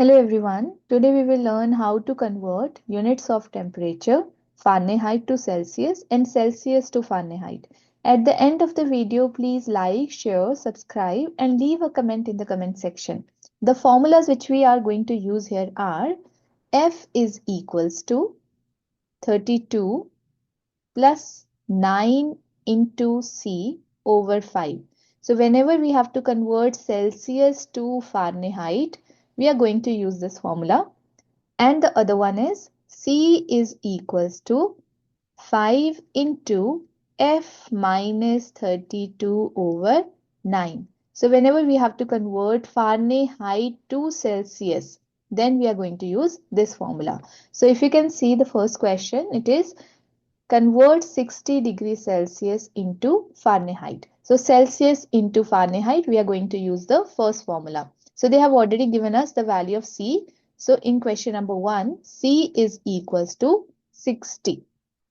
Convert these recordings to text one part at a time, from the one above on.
Hello everyone. Today we will learn how to convert units of temperature Fahrenheit to Celsius and Celsius to Fahrenheit. At the end of the video, please like, share, subscribe and leave a comment in the comment section. The formulas which we are going to use here are F is equals to 32 plus 9 into C over 5. So whenever we have to convert Celsius to Fahrenheit, we are going to use this formula. And the other one is C is equals to 5 into F minus 32 over 9. So whenever we have to convert Fahrenheit to Celsius, then we are going to use this formula. So if you can see the first question, it is convert 60 degrees Celsius into Fahrenheit. So Celsius into Fahrenheit, we are going to use the first formula. So they have already given us the value of C. So in question number 1, C is equals to 60.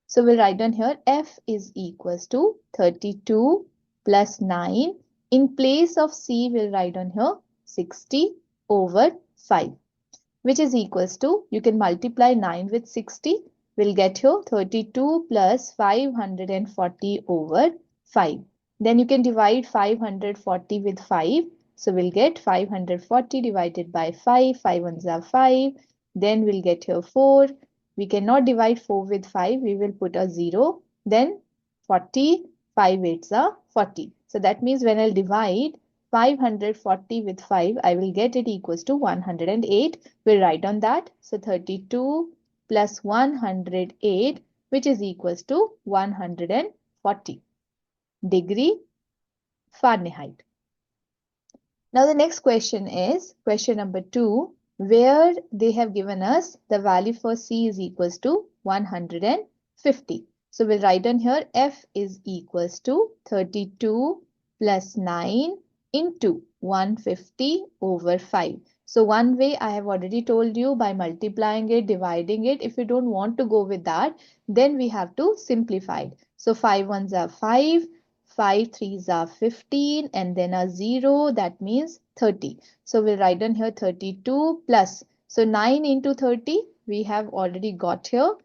So we'll write down here F is equals to 32 plus 9. In place of C, we'll write down here 60 over 5, which is equals to, you can multiply 9 with 60. We'll get here 32 plus 540 over 5. Then you can divide 540 with 5. So we'll get 540 divided by 5. 5 ones are 5. Then we'll get here 4. We cannot divide 4 with 5. We will put a 0. Then 40. 5 8s are 40. So that means when I'll divide 540 with 5, I will get it equals to 108. We'll write on that. So 32 plus 108, which is equals to 140 degree Fahrenheit. Now the next question is question number 2, where they have given us the value for C is equals to 150. So we'll write on here F is equals to 32 plus 9 into 150 over 5. So one way I have already told you, by multiplying it, dividing it. If you don't want to go with that, then we have to simplify it. So 5 ones are 5. 5 threes are 15 and then a 0, that means 30. So we'll write down here 32 plus. So 9 into 30 we have already got here.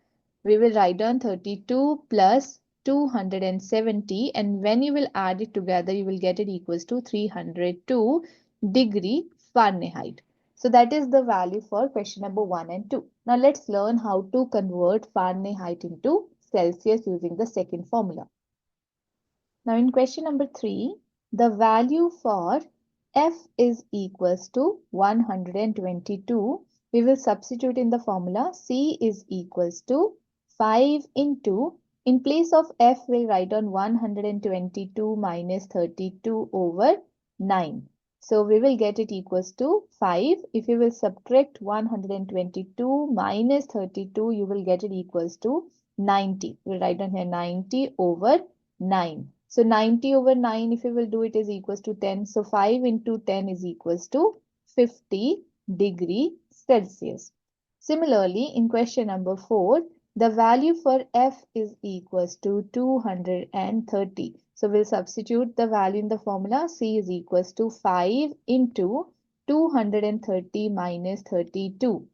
We will write down 32 plus 270, and when you will add it together you will get it equals to 302 degree Fahrenheit. So that is the value for question number 1 and 2. Now let's learn how to convert Fahrenheit into Celsius using the second formula. Now in question number 3, the value for F is equals to 122. We will substitute in the formula C is equals to 5 into, in place of F we'll write on 122 minus 32 over 9. So we will get it equals to 5. If you will subtract 122 minus 32, you will get it equals to 90. We'll write down here 90 over 9. So 90 over 9, if you will do it, is equals to 10. So 5 into 10 is equals to 50 degree Celsius. Similarly, in question number 4, the value for F is equals to 230. So we'll substitute the value in the formula. C is equals to 5 into 230 minus 32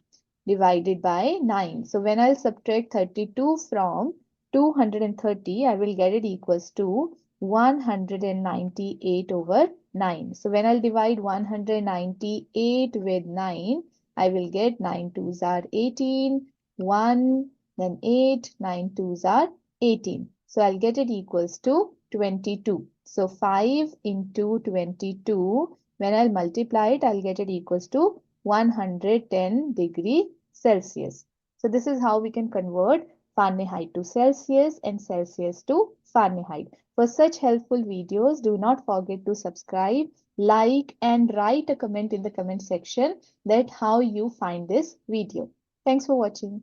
divided by 9. So when I'll subtract 32 from 230, I will get it equals to 198 over 9. So when I'll divide 198 with 9, I will get 9 2s are 18, 1, then 8, 9 2s are 18. So I'll get it equals to 22. So 5 into 22, when I'll multiply it, I'll get it equals to 110 degree Celsius. So this is how we can convert Fahrenheit to Celsius and Celsius to Fahrenheit. For such helpful videos, do not forget to subscribe, like and write a comment in the comment section that how you find this video. Thanks for watching.